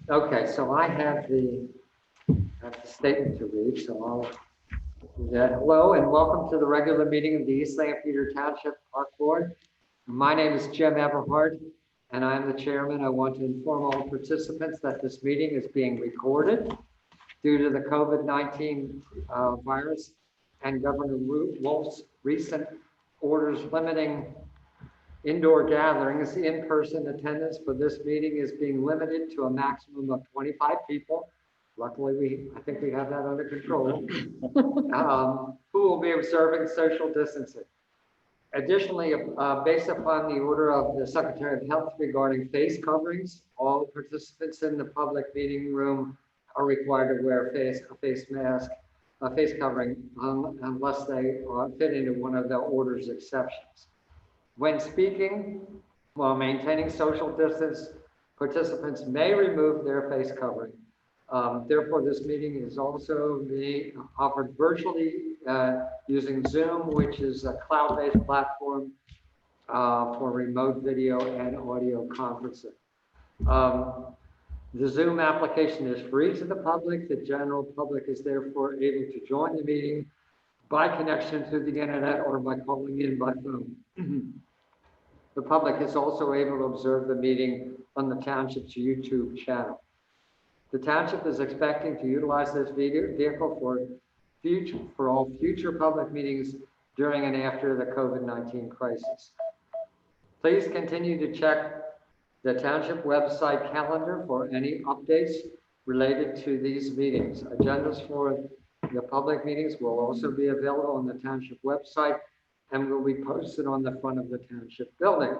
Okay, so I have the statement to read, so I'll do that. Hello and welcome to the regular meeting of the East Lampeter Township Park Board. My name is Jim Everhart, and I'm the chairman. I want to inform all participants that this meeting is being recorded due to the COVID-19 virus and Governor Wolf's recent orders limiting indoor gatherings. In-person attendance for this meeting is being limited to a maximum of 25 people. Luckily, I think we have that under control, who will be observing social distancing. Additionally, based upon the order of the Secretary of Health regarding face coverings, all participants in the public meeting room are required to wear a face mask, a face covering, unless they fit into one of the order's exceptions. When speaking, while maintaining social distance, participants may remove their face covering. Therefore, this meeting is also being offered virtually using Zoom, which is a cloud-based platform for remote video and audio conferencing. The Zoom application is free to the public. The general public is therefore able to join the meeting by connection to the internet or by calling in by phone. The public is also able to observe the meeting on the township's YouTube channel. The township is expecting to utilize this vehicle for all future public meetings during and after the COVID-19 crisis. Please continue to check the township website calendar for any updates related to these meetings. Agendas for the public meetings will also be available on the township website and will be posted on the front of the township building.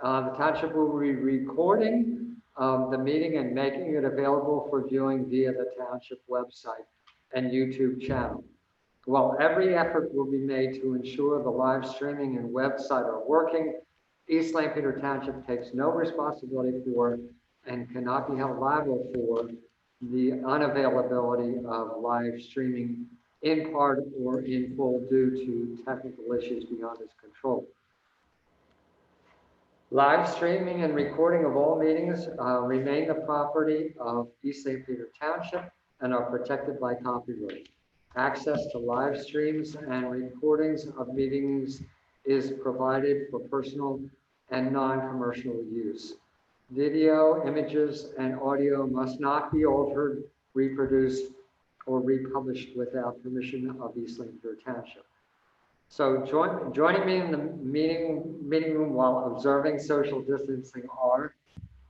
The township will be recording the meeting and making it available for viewing via the township website and YouTube channel. While every effort will be made to ensure the live streaming and website are working, East Lampeter Township takes no responsibility for and cannot be held liable for the unavailability of live streaming in part or in full due to technical issues beyond its control. Live streaming and recording of all meetings remain the property of East Lampeter Township and are protected by copyright. Access to live streams and recordings of meetings is provided for personal and non-commercial use. Video, images, and audio must not be altered, reproduced, or republished without permission of East Lampeter Township. So joining me in the meeting room while observing social distancing are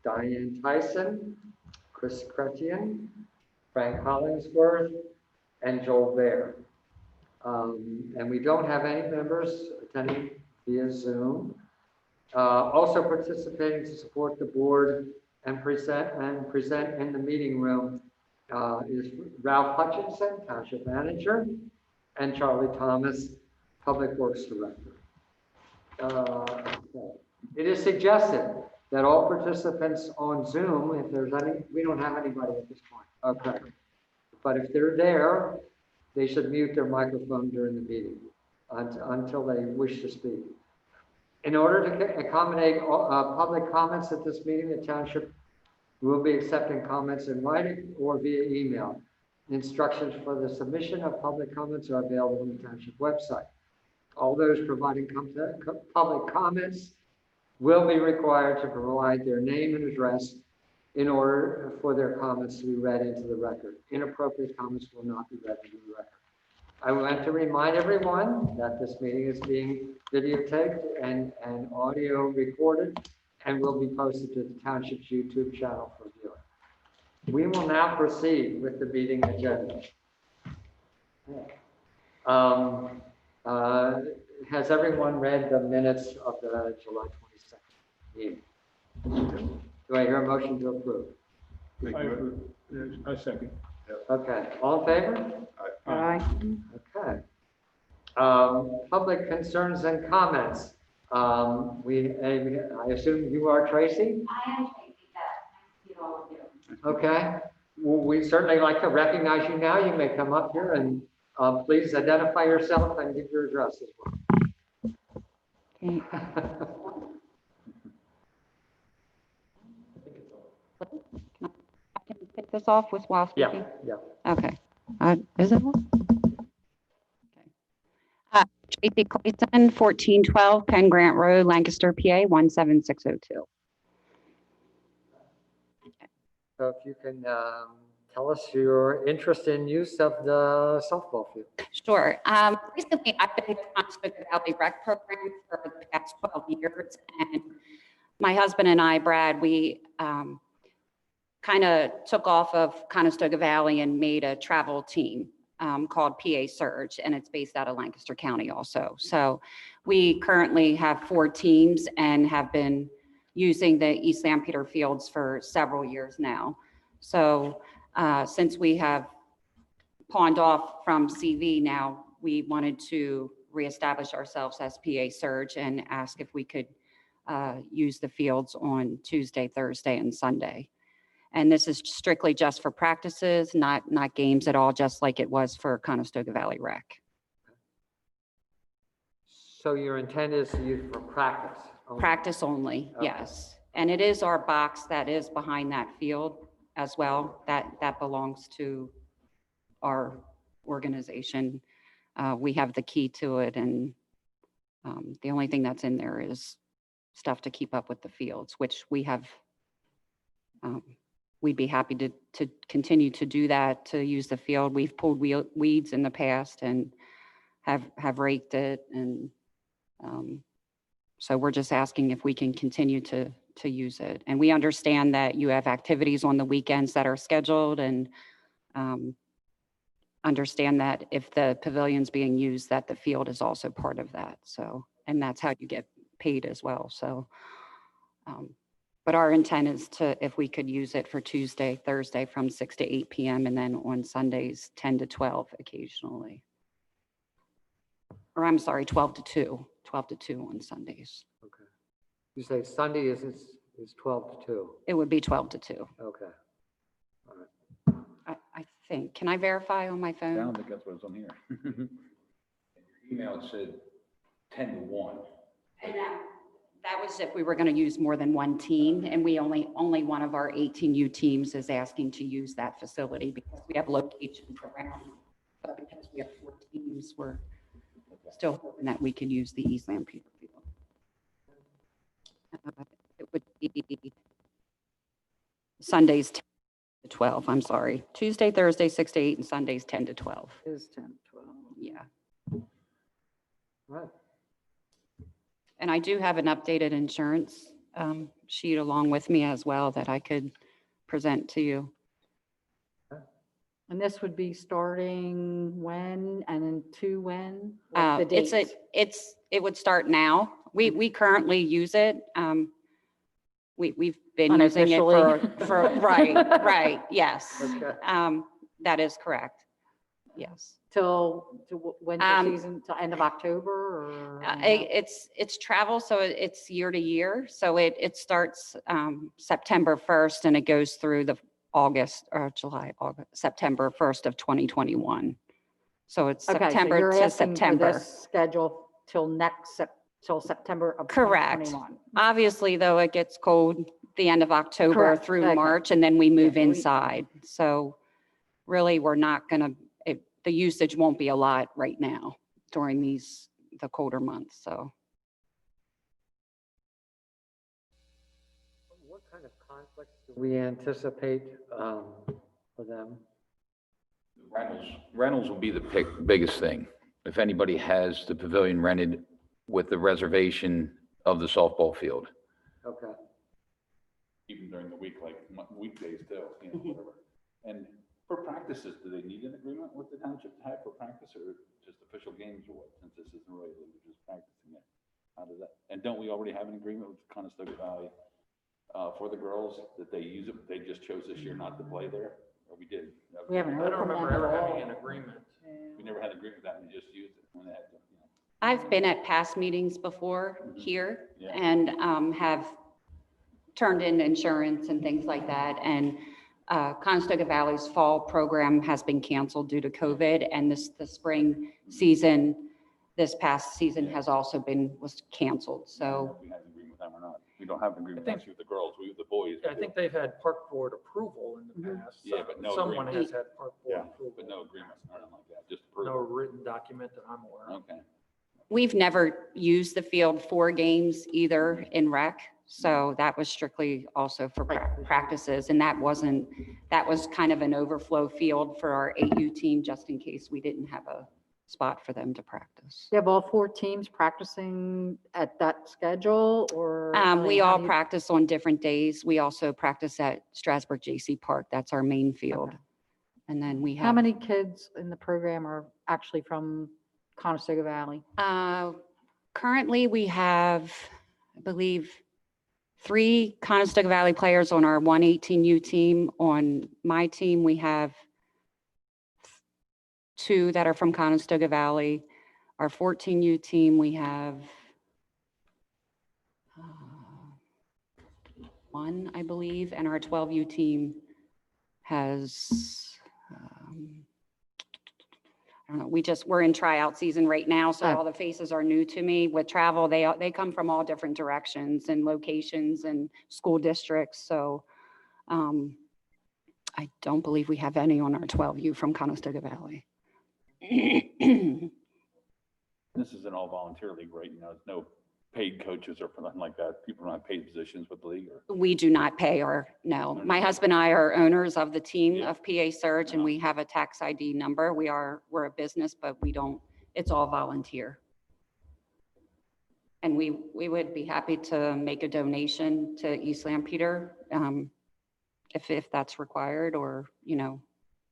Diane Tyson, Chris Chrétien, Frank Hollingsworth, and Joel Baer. And we don't have any members attending via Zoom. Also participating to support the board and present in the meeting room is Ralph Hutchinson, Township Manager, and Charlie Thomas, Public Works Director. Okay. It is suggested that all participants on Zoom, if there's any, we don't have anybody at this point. Okay. But if they're there, they should mute their microphone during the meeting until they wish to speak. In order to accommodate public comments at this meeting, the township will be accepting comments in writing or via email. Instructions for the submission of public comments are available on the township website. All those providing public comments will be required to provide their name and address in order for their comments to be read into the record. Inappropriate comments will not be read into the record. I want to remind everyone that this meeting is being videotaped and audio recorded and will be posted to the township's YouTube channel for viewing. We will now proceed with the meeting agenda. Has everyone read the minutes of the July 22nd meeting? Do I hear a motion to approve? I second. Okay, all in favor? Aye. Okay. Public concerns and comments. I assume you are Tracy? I am Tracy, nice to meet all of you. Okay. Well, we certainly like to recognize you now. You may come up here and please identify yourself and give your address as well. Okay. this off with while Yeah, speaking? yeah. Okay. Is it on? Okay. Tracy Clayton, 1412 Penn Grant Road, Lancaster, PA, 17602. So if you can tell us your interest in use of the softball field. Sure. Recently, I've been with Conestoga Valley Rec Program for the past 12 years, and my husband and I, Brad, we kind of took off of Conestoga Valley and made a travel team called PA Surge, and it's based out of Lancaster County also. So we currently have 4 teams and have been using the East Lampeter fields for several years now. So since we have pawned off from CV now, we wanted to reestablish ourselves as PA Surge and ask if we could use the fields on Tuesday, Thursday, and Sunday. And this is strictly just for practices, not games at all, just like it was for Conestoga Valley Rec. So your intent is to use it for practice? only? Practice only, Okay. yes. And it is our box that is behind that field as well. That belongs to our organization. We have the key to it, and the only thing that's in there is stuff to keep up with the fields, which we have. We'd be happy to continue to do that, to use the field. We've pulled weeds in the past and have raked it, and so we're just asking if we can continue to use it. And we understand that you have activities on the weekends that are scheduled, and understand that if the pavilion's being used, that the field is also part of that. So, and that's how you get paid as well. So, but our intent is to, if we could use it for Tuesday, Thursday from 6 to 8 p.m. and then on Sundays, 10 to 12 occasionally. Or I'm sorry, 12 to 2 on Sundays. Okay. You say Sunday is 12 to 2? It would be 12 to 2. Okay. I think. Can I verify on my I phone? don't think that's what's on here. In your email, it said 10 to 1. And that was if we were going to use more than one team, and we only one of our 18U teams is asking to use that facility because we have locations around. But because we have 4 teams, we're still hoping that we can use the East Lampeter field. It would be Sundays 10 to 12. I'm sorry. Tuesday, Thursday, 6 to 8, and Sundays 10 to 12. Is 10, 12. Yeah. Right. And I do have an updated insurance sheet along with me as well that I could present to you. And this would be starting when and then to when? Like the dates? It would start now. We currently use it. We've been using it for right, yes. Okay. That is correct. Yes. Till winter Um, season, till end of October or? It's travel, so it's year to year. So it starts September 1st and it goes through the September 1st of 2021. So it's Okay, so September you're to asking for September. this schedule till till September of Correct. 2021. Obviously, though, it gets cold the end of October Correct. through Okay. March, and then we move Yeah, we- inside. So really, we're not going to, the usage won't be a lot right now during the colder months, so. What kind of conflicts do we anticipate for them? Rentals will be the biggest thing. If anybody has the pavilion rented with the reservation of the softball field. Okay. Even during the week, like weekdays too, whatever. And for practices, do they need an agreement with the township to have for practice or just official games or what? Since this isn't really, we're just practicing it. How does that, and don't we already have an agreement with Conestoga Valley for the girls that they use it? They just chose this year not to play there, or we did? We haven't heard from them at all. agreement. We never had an agreement with that, we just used it when they had to, I've been at past meetings before here Yeah. and have turned in insurance and things like that. And Conestoga Valley's fall program has been canceled due to COVID, and the spring season, this past season has also was canceled. So we had an agreement with them or not. We don't have an agreement think- actually with the girls, we with the boys. I think they've had park board approval in the Mhm. past. Yeah, but no Someone agreement. has had park board Yeah, approval. but no agreement, or nothing like that, just No approval. written document that I'm aware of. Okay. We've never used the field for games either in rec. So that was strictly also for practices. And that was kind of an overflow field for our 8U team, just in case we didn't have a spot for them to practice. You have all 4 teams practicing at that schedule or? We how all do you- practice on different days. We also practice at Strasburg JC Park. That's our main field. Okay. And then we have. How many kids in the program are actually from Conestoga Valley? Currently, we have, I believe, 3 Conestoga Valley players on our 118U team. On my team, we have 2 that are from Conestoga Valley. Our 14U team, we have 1, I believe, and our 12U team has, I don't know, we're in tryout season right now, so Oh. all the faces are new to me. With travel, they come from all different directions and locations and school districts, so I don't believe we have any on our 12U from Conestoga Valley. This is an all volunteer league, right? You know, there's no paid coaches or nothing like that. People don't have paid positions with the league or. We do not pay no. My husband and I are owners of the team Yeah. of PA Surge, and Yeah. we have a tax ID number. We're a business, but it's all volunteer. And we would be happy to make a donation to East Lampeter, if that's required, or,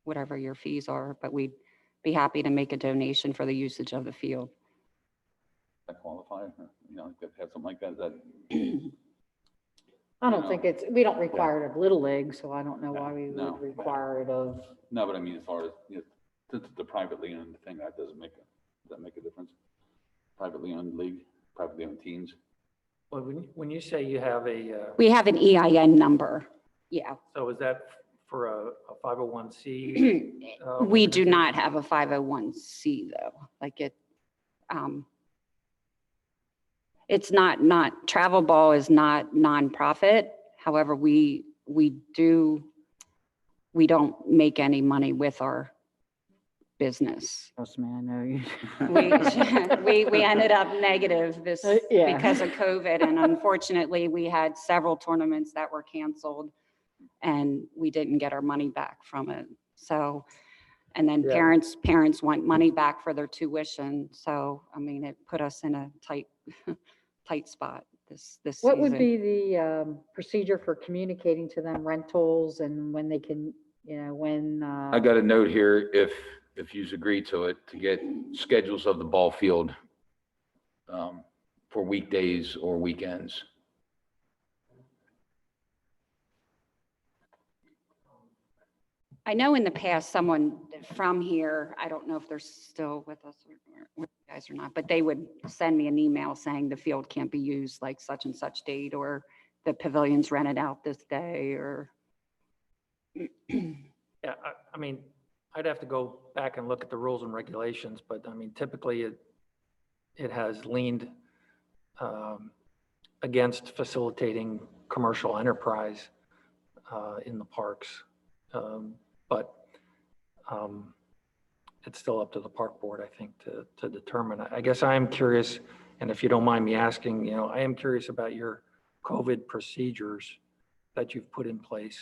whatever your fees are, but we'd be happy to make a donation for the usage of the field. That qualify, or, like that, have something like that, that, I don't No. think we don't require it of Little League, so I don't know why we No. would require it of. no, but I mean, as far as, since it's a privately owned thing, that does that make a difference? Privately owned league, privately owned teams. Well, when you say you have We have an EIN number, yeah. so is that for a 501c? We do not organization? have a 501c though, like it's not, Travel Ball is not nonprofit. However, we don't make any money with our business. Trust me, I know you. We ended up negative Yeah. because of COVID, and unfortunately, we had several tournaments that were canceled and we didn't get our money back from it. So, and then Yeah. parents want money back for their tuition. So, I mean, it put us in a tight spot this What would season. be the procedure for communicating to them rentals and when they can, when? I got a note here, if you agree to it, to get schedules of the ball field for weekdays or weekends. I know in the past, someone from here, I don't know if they're still with us or with you guys or not, but they would send me an email saying the field can't be used like such and such date, or the pavilion's rented out this day, or. Yeah, I mean, I'd have to go back and look at the rules and regulations, but I mean, typically it has leaned against facilitating commercial enterprise in the parks. But it's still up to the park board, I think, to determine. I guess I am curious, and if you don't mind me asking, I am curious about your COVID procedures that you've put in place.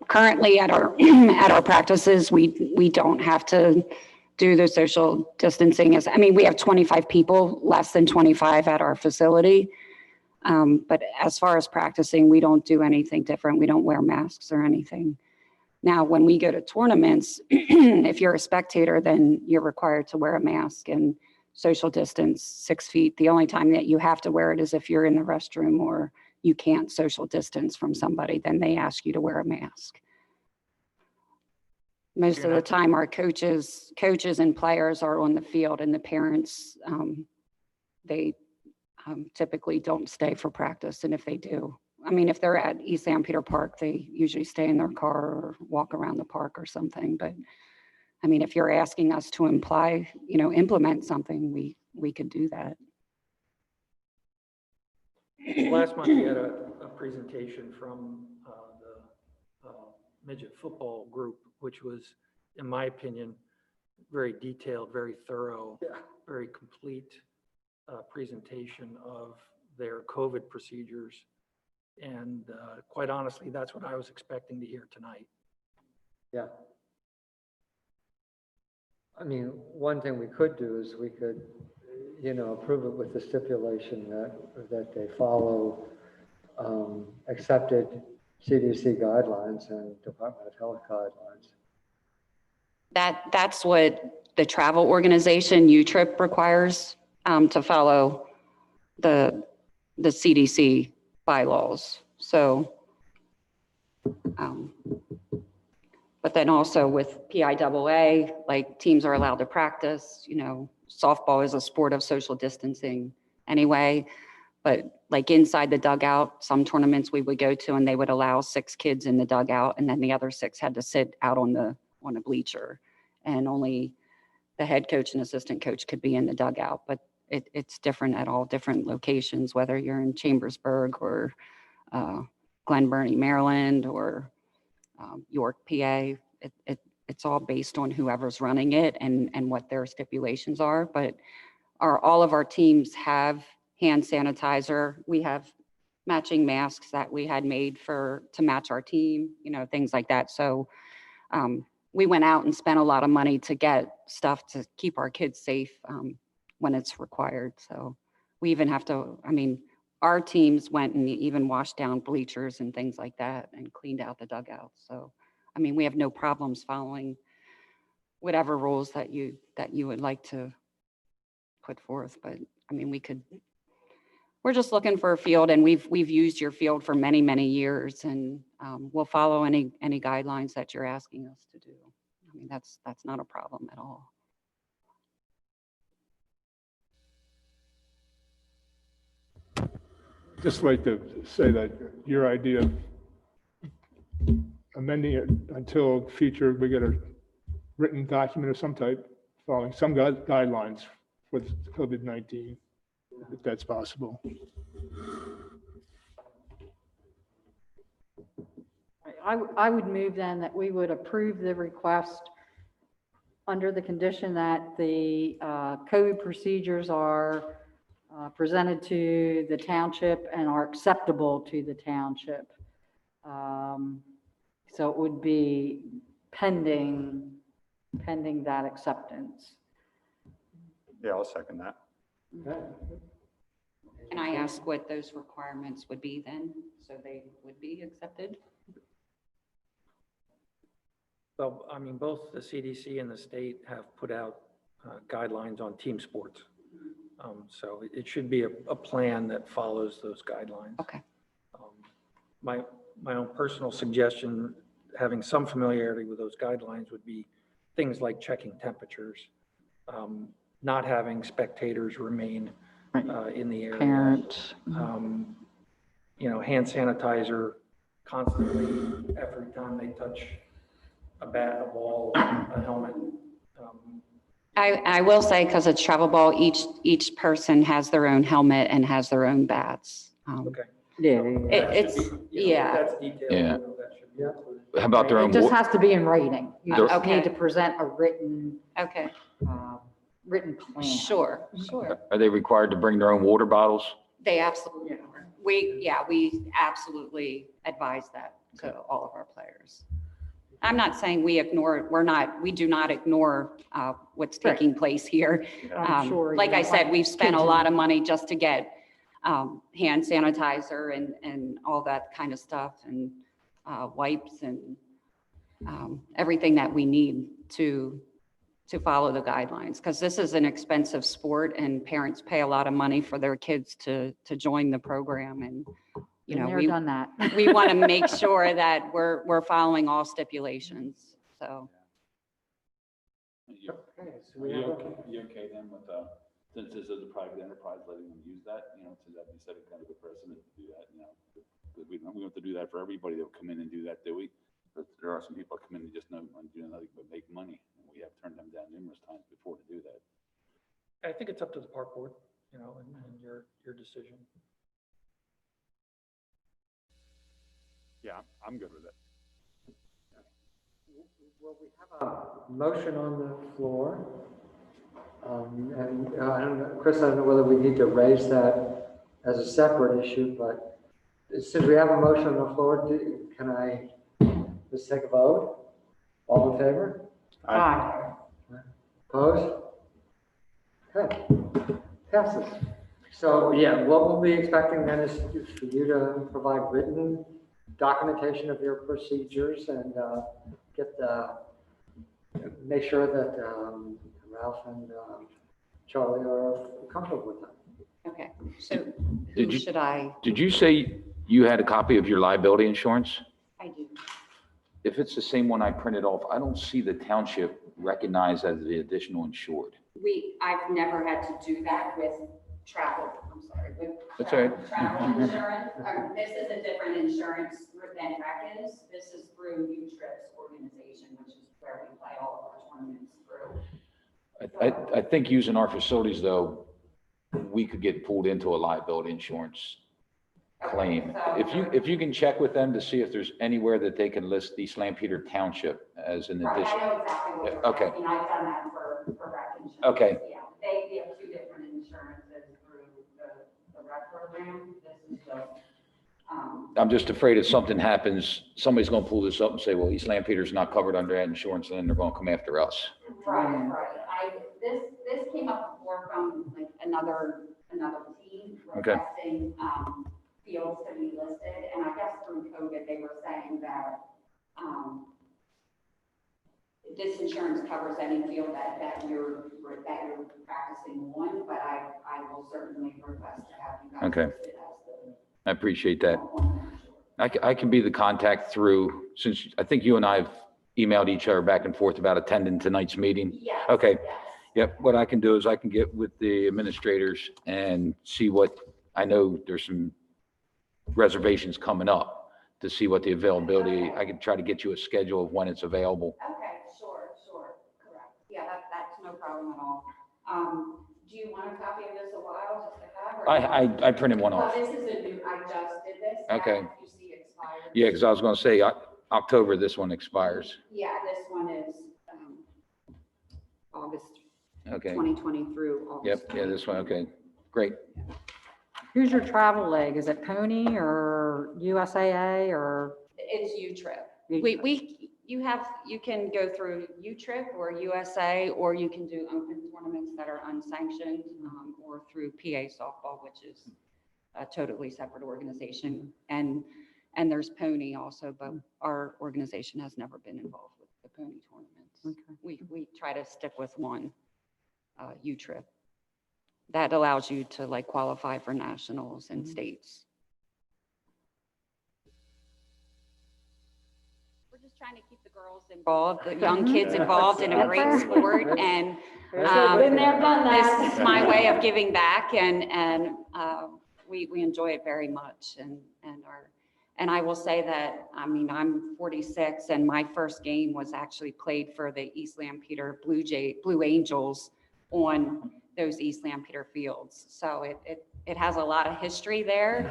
Currently at our at our practices, we don't have to do the social distancing. We have 25 people, less than 25 at our facility. But as far as practicing, we don't do anything different. We don't wear masks or anything. Now, when we go to tournaments, if you're a spectator, then you're required to wear a mask and social distance 6 feet. The only time that you have to wear it is if you're in the restroom or you can't social distance from somebody, then they ask you to wear a mask. Most of the time, our coaches and players are on the field, and the parents, they typically don't stay for practice. And if they do, if they're at East Lampeter Park, they usually stay in their car or walk around the park or something. But if you're asking us to implement something, we could do that. last month we had a presentation from the midget football group, which was, in my opinion, very detailed, very thorough, very complete presentation of their COVID procedures. And quite honestly, that's what I was expecting to hear tonight. Yeah. I mean, one thing we could do is we could, approve it with the stipulation that they follow accepted CDC guidelines and Department of Health guidelines. That's what the travel organization, UTRIP, requires to follow the CDC bylaws. So, but then also with PIAA, like teams are allowed to practice, softball is a sport of social distancing anyway. But like inside the dugout, some tournaments we would go to and they would allow 6 kids in the dugout and then the other 6 had to sit out on a bleacher, and only the head coach and assistant coach could be in the dugout. But it's different at all different locations, whether you're in Chambersburg or Glen Burnie, Maryland, or York, PA. It's all based on whoever's running it and what their stipulations are. But all of our teams have hand sanitizer. We have matching masks that we had made to match our team, things like that. So we went out and spent a lot of money to get stuff to keep our kids safe when it's required. So we even have to, our teams went and even washed down bleachers and things like that and cleaned out the dugouts. So, we have no problems following whatever rules that you would like to put forth. But we're just looking for a field, and we've used your field for many, many years, and we'll follow any guidelines that you're asking us to do. That's not a problem at all. Just like to say that your idea of amending it until future, we get a written document of some type following some guidelines for COVID-19, if that's possible. I would move then that we would approve the request under the condition that the COVID procedures are presented to the township and are acceptable to the township. So it would be pending that acceptance. Yeah, I'll second that. Can I ask what those requirements would be then, so they would be accepted? Well, both the CDC and the state have put out guidelines on team sports. So it should be a plan that follows those guidelines. Okay. My own personal suggestion, having some familiarity with those guidelines, would be things like checking temperatures, not having spectators remain in the area. Parents. Hand sanitizer constantly every time they touch a bat, a ball, a helmet. I will say, because it's travel ball, each person has their own helmet and has their own bats. Okay. Yeah. It's, yeah. That's detailed. Yeah. That should be included. How about their It own, just has to be in writing. You just Okay. need to present a written Okay, plan. sure. are they required to bring their own water bottles? They absolutely are. We absolutely advise that to all of our players. I'm not saying we ignore it. We do not ignore what's Right. taking place here. I'm sure. Like you I don't said, want we've spent a kids lot of money just to get hand sanitizer and all that kind of stuff, and wipes and everything that we need to follow the guidelines, because this is an expensive sport and parents pay a lot of money for their kids to join the program. And, Been there, done that. we want to make sure that we're following all stipulations. So, You okay then with, since this is a private enterprise, letting them use that, so that we set a kind of a precedent to do that, we don't have to do that for everybody that will come in and do that, do we? But there are some people that come in and just don't want to do nothing but make money, and we have turned them down numerous times before to do that. I think it's up to the park board, and your decision. Yeah, I'm good with it. Well, we have a motion on the floor. And I don't know, Chris, I don't know whether we need to raise that as a separate issue, but since we have a motion on the floor, can I just take a vote? All in favor? Aye. Opposed? Okay, passes. So, yeah, what we'll be expecting then is for you to provide written documentation of your procedures and make sure that Ralph and Charlie are comfortable with that. Okay, so Did who you- should I? Did you say you had a copy of your liability insurance? I do. If it's the same one I printed off, I don't see the township recognized as the additional insured. I've never had to do that with travel, I'm sorry, with That's all right. travel insurance. This is a different insurance than REC is. This is through U-Trips organization, which is where we play all of our tournaments through. I think using our facilities though, we could get pulled into a liability insurance claim. So- If you can check with them to see if there's anywhere that they can list East Lampeter Township as an Right, addition. I know exactly what you're Okay. asking. I've done that for REC insurance. Okay. Yeah, they have two different insurances through the REC program. This is just, I'm just afraid if something happens, somebody's gonna pull this up and say, well, East Lampeter's not covered under that insurance, and then they're gonna come after us. right. This came up before from like another team Okay. requesting, fields to be listed. And I guess through COVID, they were saying that, this insurance covers any field that you're practicing on, but I will certainly request to have you guys Okay. listed as I appreciate that. the. I can be the contact through, since I think you and I have emailed each other back and forth about attending tonight's meeting. Yes. Okay. Yes. Yep, what I can do is I can get with the administrators and see what, I know there's some reservations coming up to see what the availability, I can try to get you a schedule of when it's available. Okay, sure, correct. Yeah, that's no problem at all. Do you want a copy of this a while, just to have? or- I printed one Well, off. this is a new, I just did this. Okay. Now, You see expired. Yeah, because I was gonna say, October, this one expires. Yeah, this one is, August Okay, 2020 through August. yep, yeah, this one, okay, great. Who's your travel leg? Is it Pony or USAA or? It's U-Trip. U-Trip. You can go through U-Trip or USA, or you can do open tournaments that are unsanctioned, or through PA softball, which is a totally separate organization. And there's Pony also, but our organization has never been involved with the Pony tournaments. Okay. We try to stick with one, U-Trip. That allows you to like qualify for nationals and states. We're just trying to keep the girls involved, the young kids involved in a great sport, and Been there, done that. this is my way of giving back, and we enjoy it very much, and I will say that, I mean, I'm 46, and my first game was actually played for the East Lampeter Blue Angels on those East Lampeter fields. So it has a lot of history there.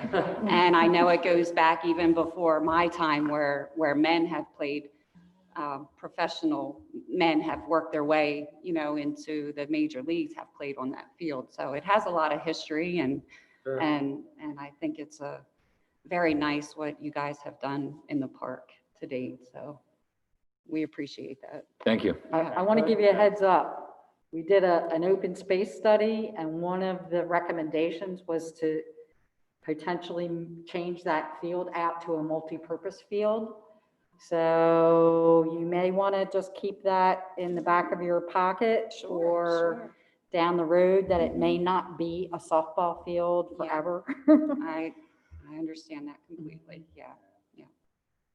And I know it goes back even before my time where men have played, professional men have worked their way, into the major leagues, have played on that field. So it has a lot of history, and I think it's a very nice what you guys have done in the park to date. So we appreciate that. Thank you. I want to give you a heads up. We did an open space study, and one of the recommendations was to potentially change that field out to a multi-purpose field. So you may want to just keep that in the back of your pocket, or down the road, that it may not be a softball field Yeah. forever. I understand that completely. Yeah.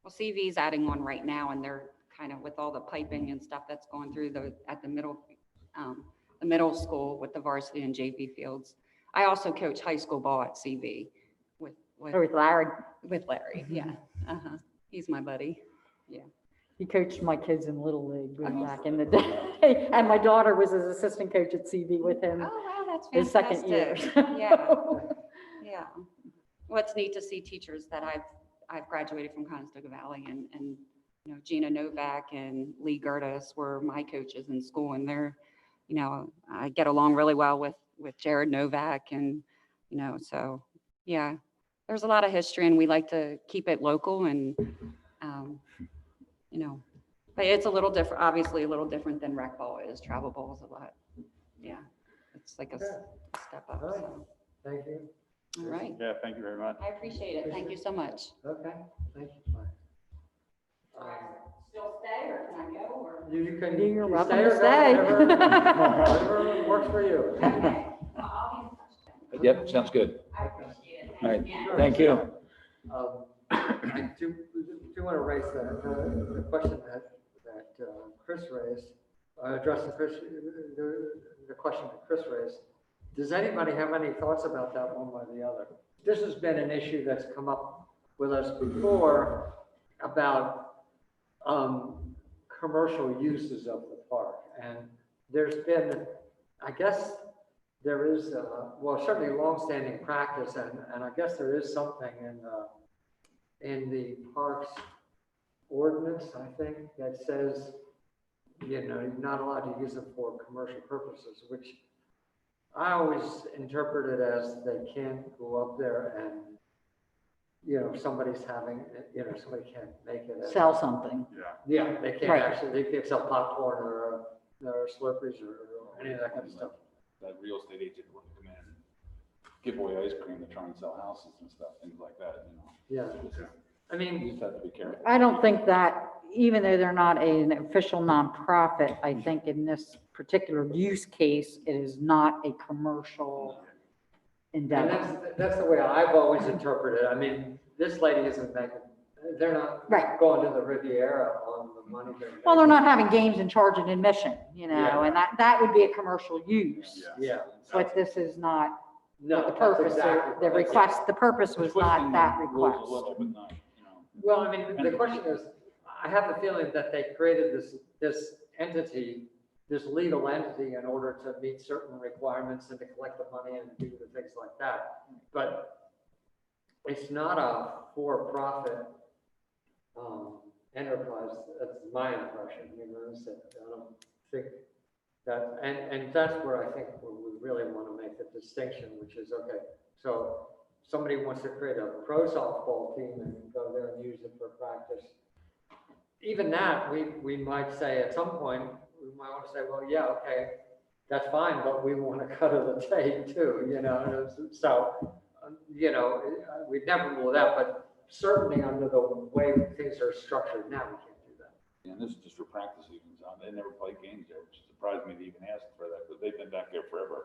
Well, CV's adding one right now, and they're kind of with all the piping and stuff that's going through at the middle school with the varsity and JV fields. I also coach high school ball at CV with Or with Larry. Larry. Yeah. He's my buddy. He coached my kids in Little League way back in the day. And my daughter was his assistant coach at CV with him Oh, wow, that's his fantastic. second year. Yeah. Yeah. Well, it's neat to see teachers that I've graduated from Conestoga Valley and, you know, Gina Novak and Lee Gertis were my coaches in school and they're, you know, I get along really well with Jared Novak and, you know, so, yeah, there's a lot of history and we like to keep it local and, you know, but it's a little different, obviously a little different than rec ball is. Travel ball is a lot, yeah, it's like a step up. All right. So, Thank you. all right, Yeah, thank you very much. I appreciate it. Thank you so much. Okay, thank you. Mike. Still stay or can I go or? You can. You're you welcome stay to or go, stay. Whatever works for you. Okay, well, I'll be in touch then. Yep, sounds good. I appreciate it. All right, Thank you. thank you. I do want to raise the question that Chris raised, address the question that Chris raised. Does anybody have any thoughts about that one way or the other? This has been an issue that's come up with us before about commercial uses of the park. And there's been, I guess, there is, well, certainly longstanding practice, and I guess there is something in the parks ordinance, I think, that says, you know, you're not allowed to use it for commercial purposes, which I always interpret it as they can't go up there and, you know, somebody's having, you know, somebody can't make it. Sell something. Yeah. Yeah, they can't Right. actually, they can't sell popcorn or Slurpees or any of that kind of stuff. That real estate agent would come in, and give away ice cream to try and sell houses and stuff, things like that, you know. Yeah, I You mean, just have to be careful. I don't think that, even though they're not an official nonprofit, I think in this particular use case, it is not a commercial and endeavor. that's the way I've always interpreted it. I mean, this lady isn't making, they're not Right. going to the Riviera on the money. Well, they're not having games and charging admission, you know, Yeah. and that would be a commercial use. Yeah. But this is not No, the that's purpose, exactly the right. request, the purpose was Twisting not the that rules request. A little, but not, you know. Well, I mean, the question is, I have the feeling that they created this entity, this legal entity in order to meet certain requirements and to collect the money and do the things like that. But it's not a for-profit enterprise. That's my impression, you know, so I don't think that, and that's where I think we really want to make the distinction, which is, okay, so somebody wants to create a pro softball team and go there and use it for practice. Even that, we might say at some point, we might want to say, well, yeah, okay, that's fine, but we want to cut of the tape too, you know? So, you know, we'd never rule it out, but certainly under the way things are structured now, we can't do that. And this is just for practice even, they never played games there, which surprised me to even ask for that, because they've been back there forever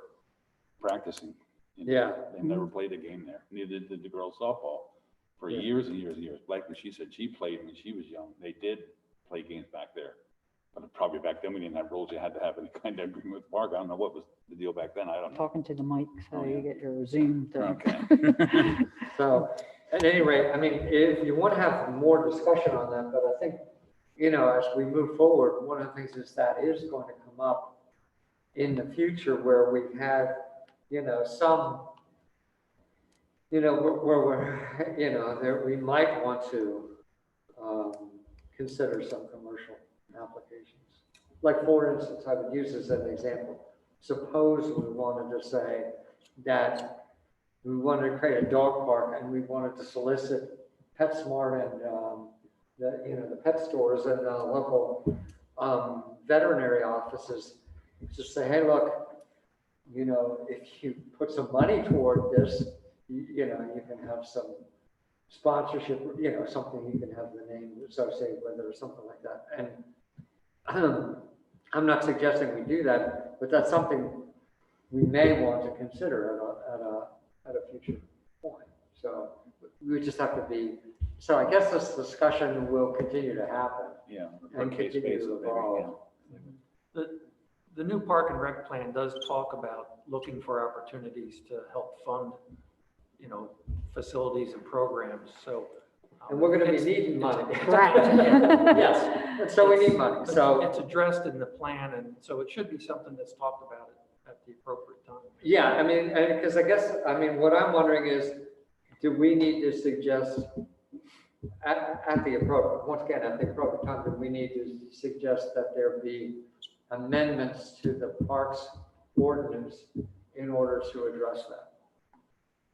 practicing. You know, Yeah. They've never played a game there, neither did the girls softball for Yeah. years and years and years. Like when she said she played when she was young, they did play games back there. But probably back then, we didn't have rules, you had to have any kind of agreement with the park, I don't know what was the deal back then, I don't know. Talking to the mic, so Oh, you yeah. get your Zoom thing. Okay. So at any rate, I mean, if you want to have more discussion on that, but I think, you know, as we move forward, one of the things is that is going to come up in the future where we've had, you know, some, you know, where we're, you know, there, we might want to consider some commercial applications. Like, for instance, I would use this as an example. Suppose we wanted to say that we wanted to create a dog park and we wanted to solicit PetSmart and the, you know, the pet stores and local veterinary offices. Just say, hey, look, you know, if you put some money toward this, you know, you can have some sponsorship, you know, something you can have the name associated with it or something like that. And I'm not suggesting we do that, but that's something we may want to consider at a future point. So we just have to be, so I guess this discussion will continue to happen. Yeah. And case continue basis, to maybe, evolve. yeah. The new park and rec plan does talk about looking for opportunities to help fund, you know, facilities and programs, so. And we're gonna be it's- needing money. Correct. Yes, and so we need money, It's- so, It's addressed in the plan, and so it should be something that's talked about at the appropriate time. yeah, I mean, because I guess, I mean, what I'm wondering is, do we need to suggest at the appropriate, once again, at the appropriate time, then we need to suggest that there be amendments to the parks ordinance in order to address that.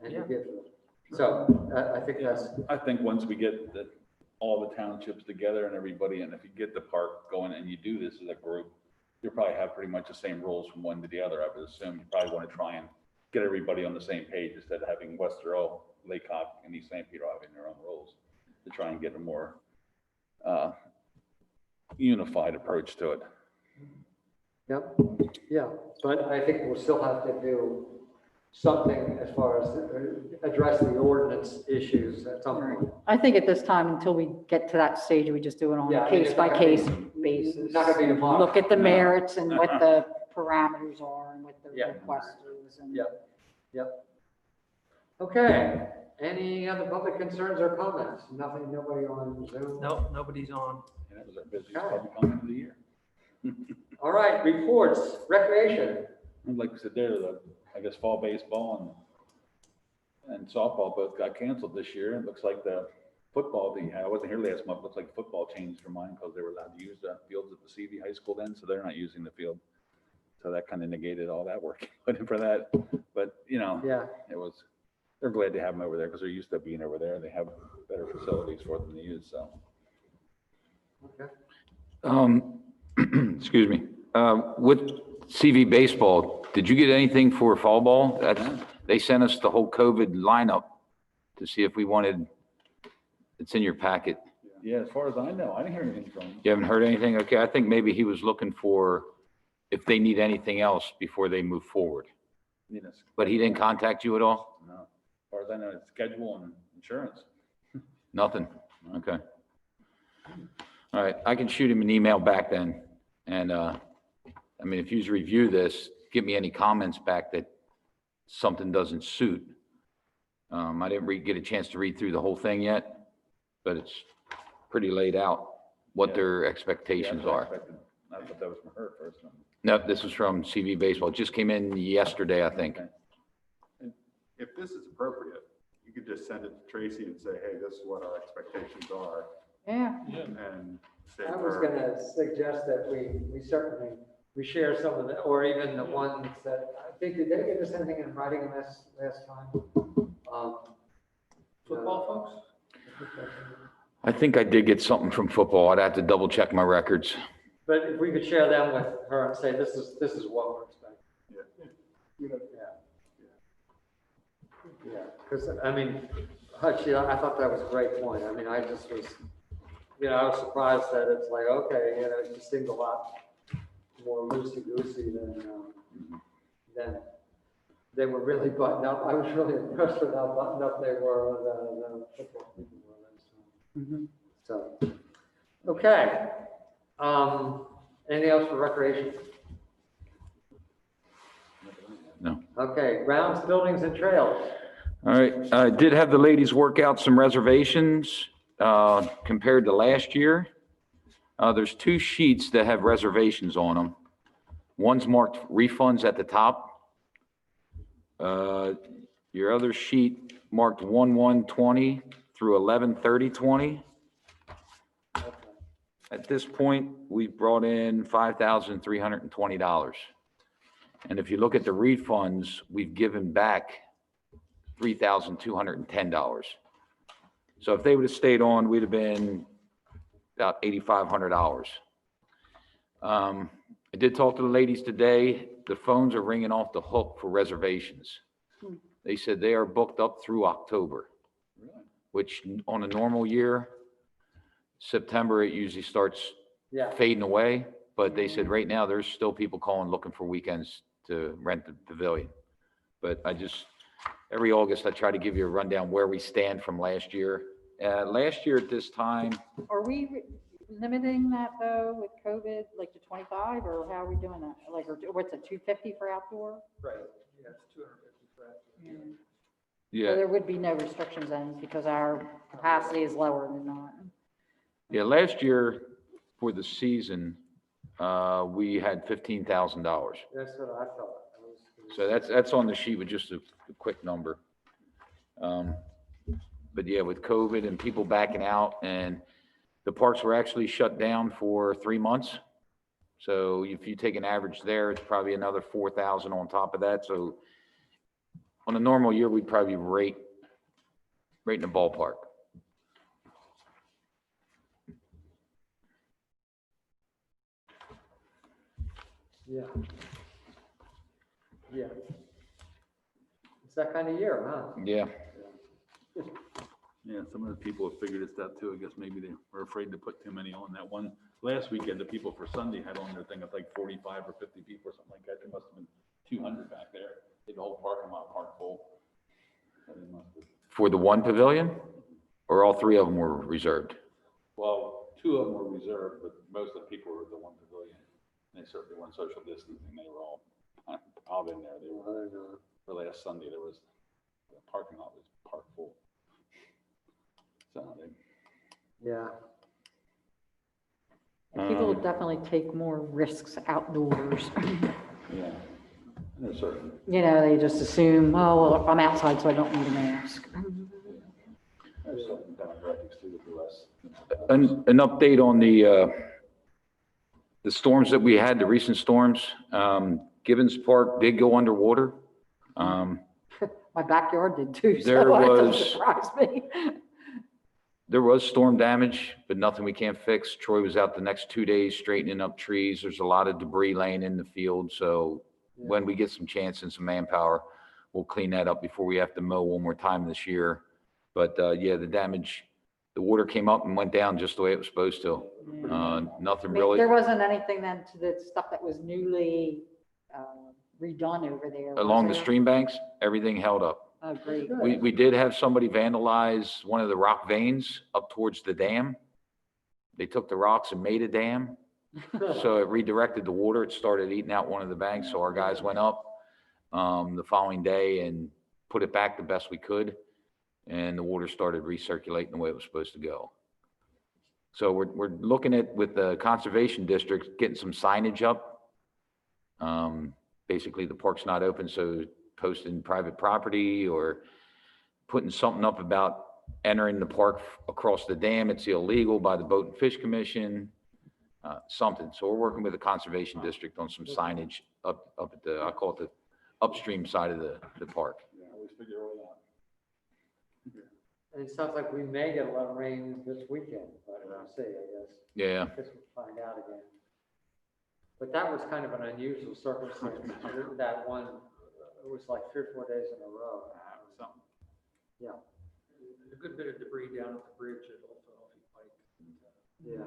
And to Yeah. give them. So I think that's, I think once we get all the townships together and everybody, and if you get the park going and you do this as a group, you'll probably have pretty much the same rules from one to the other. I would assume you probably want to try and get everybody on the same page instead of having Wester Earl, Laycock, and East St. Peter having their own rules, to try and get a more unified approach to it. yep, yeah, but I think we'll still have to do something as far as address the ordinance issues at some point. I think at this time, until we get to that stage, we just do it on Yeah, a I mean, case by case basis. It's not gonna be tomorrow. Look at the merits and what the parameters are and what the Yeah. request is. And Yep. Okay, any other public concerns or comments? Nothing, nobody on Zoom? No, nobody's on. And that was our busiest public comment of the year. All right, reports, recreation. And like I said, I guess fall baseball and softball both got canceled this year. It looks like the football, I wasn't here last month, looks like football changed their mind because they were allowed to use the fields at the CV high school then, so they're not using the field. So that kind of negated all that work put in for that. But, Yeah, they're glad to have them over there because they're used to being over there. They have better facilities for them to use, so. okay. Excuse me. With CV baseball, did you get anything for fall ball? They sent us the whole COVID lineup to see if we wanted, it's in your packet. Yeah, as far as I know, I didn't hear anything from them. You haven't heard anything? Okay, I think maybe he was looking for if they need anything else before they move forward. But he didn't contact you at all? No. As far as I know, it's schedule and insurance. Nothing? Okay. All right, I can shoot him an email back then. And, I mean, if you review this, give me any comments back that something doesn't suit. I didn't get a chance to read through the whole thing yet, but it's pretty laid out what Yeah. their expectations are. I thought that was from her first. No, this is from CV Baseball. It just came in yesterday, I think. Okay. And if this is appropriate, you could just send it to Tracy and say, hey, this is what our expectations are, Yeah, and say I was her, gonna suggest that we certainly, we share some of the, or even the ones that, I think, did they give us anything in writing last time? Football folks? I think I did get something from football. I'd have to double check my records. But if we could share them with her and say, this is what we're expecting. yeah. Yeah, because, I mean, Hutch, I thought that was a great point. I mean, I just was, I was surprised that it's like, okay, it just seemed a lot more loosey-goosey than they were really buttoned up. I was really impressed with how buttoned up they were, the football people were. So, okay. Anything else for recreation? No. Okay, grounds, buildings, and trails. All right, I did have the ladies work out some reservations compared to last year. There's 2 sheets that have reservations on them. One's marked refunds at the top. Your other sheet marked 1/1/20 through 11/30/20. At this point, we've brought in $5,320. And if you look at the refunds, we've given back $3,210. So if they would have stayed on, we'd have been about $8,500. I did talk to the ladies today. The phones are ringing off the hook for reservations. They said they are booked up through October, which on a normal year, September, it usually starts Yeah. fading away. But they said right now, there's still people calling, looking for weekends to rent the pavilion. But every August, I try to give you a rundown where we stand from last year. Last year at this time, are we limiting that though with COVID, like to 25, or how are we doing that? Like, or what's it, 250 for outdoor? Right, yeah, it's 250 for that. So yeah, there would be no restrictions then because our capacity is lower than that. yeah, last year for the season, we had $15,000. That's what I thought. So that's on the sheet with just a quick number. But yeah, with COVID and people backing out, and the parks were actually shut down for 3 months. So if you take an average there, it's probably another 4,000 on top of that. So on a normal year, we'd probably rate in the ballpark. Yeah. Yeah. It's that kind of year, huh? Yeah. Yeah, some of the people have figured this out too. I guess maybe they were afraid to put too many on that one. Last weekend, the people for Sunday had on their thing of like 45 or 50 people or something like that. There must have been 200 back there. The whole parking lot parked full. So they must have- For the one pavilion, or all 3 of them were reserved? Well, 2 of them were reserved, but most of the people were at the one pavilion. They certainly weren't social distancing. They were all in there. They were, for last Sunday, the parking lot was parked full. So Yeah. People will definitely take more risks outdoors. yeah, there's certain. You know, they just assume, oh, well, I'm outside, so I don't need a mask. There's certain demographics too that do less. An update on the storms that we had, the recent storms. Gibbons Park did go underwater. My backyard did too, so There that doesn't was- surprise me. There was storm damage, but nothing we can't fix. Troy was out the next 2 days straightening up trees. There's a lot of debris laying in the field. So when we get some chance and some manpower, we'll clean that up before we have to mow one more time this year. But yeah, the damage, the water came up and went down just the way it was supposed to. Nothing really. There wasn't anything then to the stuff that was newly redone over there. was Along the there? stream banks, everything held up. Oh, great. We did have somebody vandalize one of the rock veins up towards the dam. They took the rocks and made a dam. So it redirected the water. It started eating out one of the banks. So our guys went up the following day and put it back the best we could. And the water started recirculating the way it was supposed to go. So we're looking at, with the conservation district, getting some signage up. Basically, the park's not open, so posting private property or putting something up about entering the park across the dam. It's illegal by the Boat and Fish Commission, something. So we're working with the conservation district on some signage up at the, I call it the upstream side of the park. Yeah, I always figure it all out. And it sounds like we may get a lot of rain this weekend, but we'll see, I guess. Yeah. I guess we'll find out again. But that was kind of an unusual circumstance, that one, it was like 3 or 4 days in a row. Something. Yeah, A good bit of debris down at the bridge at Old Philadelphia Pike. yeah.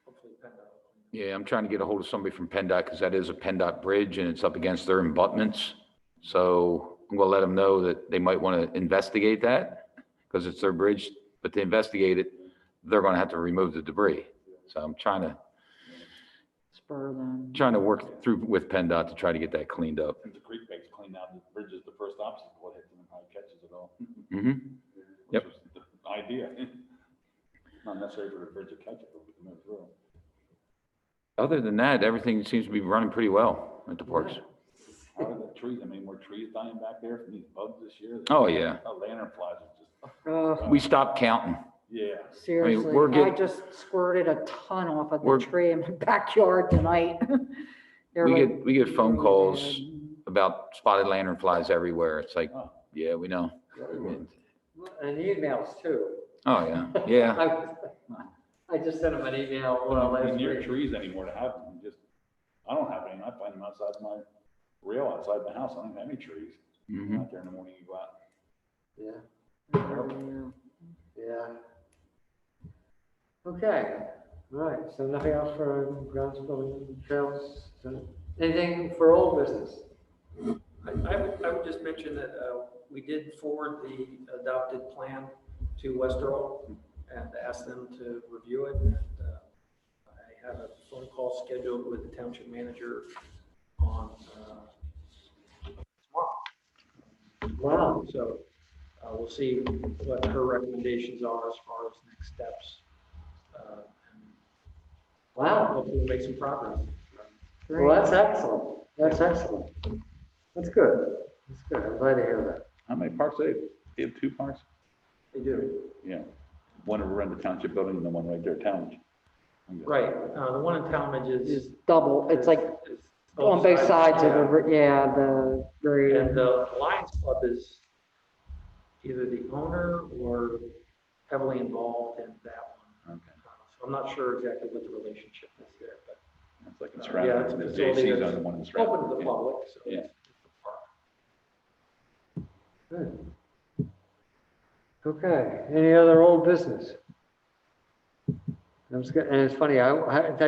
Hopefully PennDOT will clean it. Yeah, I'm trying to get a hold of somebody from PennDOT because that is a PennDOT bridge and it's up against their abutments. So I'm gonna let them know that they might want to investigate that because it's their bridge, but to investigate it, they're gonna have to remove the debris. So I'm trying Spur them. to work through with PennDOT to try to get that cleaned up. Since the creek bank's cleaned out, the bridge is the first obstacle it hits and how it catches it all. Mm-hmm. Yep. Which was the idea. Not necessarily for the bridge to catch it, but we can move through. Other than that, everything seems to be running pretty well at the parks. How are the trees? I mean, were trees dying back there from these bugs this year? Oh, yeah. Lantern flies are just, Oh, We stopped counting. yeah. seriously, we're I getting- just squirted a ton off of the We're- tree in my backyard tonight. They're like We get phone really calls bad. about spotted lanternflies everywhere. It's like, Oh. yeah, we know. And emails too. Oh, yeah, yeah. I just sent them an email, well, Well, last near week. trees anymore to have them, just, I don't have any, I find them outside my rail outside my house, I don't have any trees. Mhm. Out there in the morning, you go out. Yeah, yeah. Okay, all right, so nothing else for grounds, building, trails, anything for old business? I would just mention that we did forward the adopted plan to Westerlo and ask them to review it. And I have a phone call scheduled with the township manager on tomorrow. Wow, So we'll see what her recommendations are as far as next steps. And wow, hopefully we'll make some progress. well, that's excellent, that's excellent. That's good, I'm glad to hear that. How many parks do they have? They have 2 parks? They do. Yeah. One over in the township building and the one right there at Talmadge. Right, the one in Talmadge It's is. double, it's like is on both sides of yeah. the, yeah, the very, And the Lions Club is either the owner or heavily involved in that one. Okay. So I'm not sure exactly what the relationship is there, but It's like it's yeah, it's a surrounded, the facility JC's that's on the one that's open to surrounded. the yeah. public, so Yeah. it's a park. Good. Okay, any other old business? And it's funny, I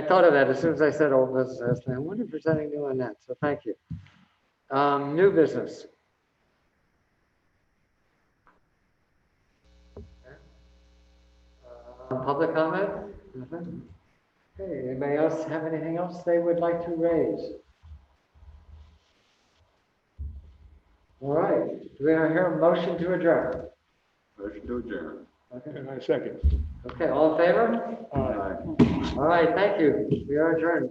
thought of that as soon as I said old business, I was like, I wonder if there's anything new on that, so thank you. New business. Public comment? Nothing? Okay, anybody else have anything else they would like to raise? All right, do we hear a motion to adjourn? Motion to adjourn. Okay, And a second. okay, all in favor? Aye. All right, thank you. We are adjourned.